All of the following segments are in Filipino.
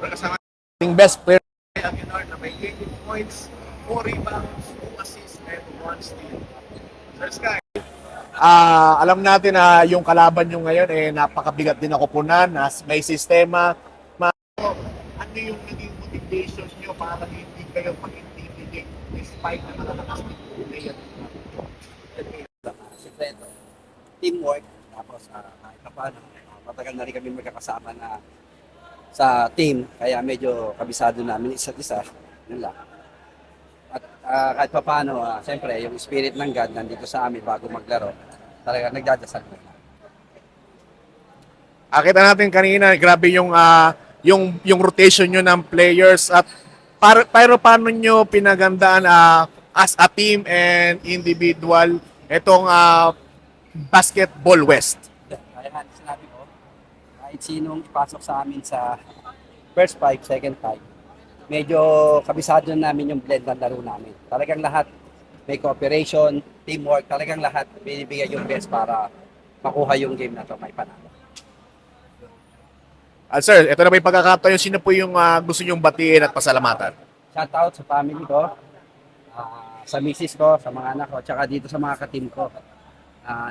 Kasama Yung best player. Aguilar na may 18 points, 4 rebounds, 2 assists, and 1 steal. Sir Sky, Alam natin na yung kalaban nyo ngayon napakabigat din ako punan, may sistema. ano yung naging motivation nyo para hindi kayo mag-intimidate despite na malalakas ng player? Sikreto, teamwork, tapos kahit pa paano, matagal na rin kami magkakasama na sa team, kaya medyo kabisado namin isa't isa, yun lang. At kahit pa paano, siyempre, yung spirit ng God nandito sa amin bago maglaro, talaga nagdadasal na. Kita natin kanina, grabe yung rotation nyo ng players at pero paano nyo pinagandaan as a team and individual itong Basketball West? Kaya nga sinabi ko, kahit sinong ipasok sa amin sa first five, second five, medyo kabisado namin yung blend ng laro namin. Talagang lahat may cooperation, teamwork, talagang lahat binibigay yung best para makuha yung game na to, may panalo. At sir, ito na ba yung pagkakataon, sino po yung gusto nyong batiin at pasalamatan? Shout out sa family ko, sa misis ko, sa mga anak ko, tsaka dito sa mga ka-team ko.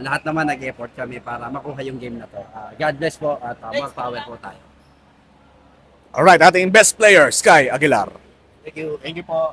Lahat naman nag-effort kami para makuha yung game na to. God bless po at more power po tayo. Alright, ating best player, Sky Aguilar. Thank you. Thank you po.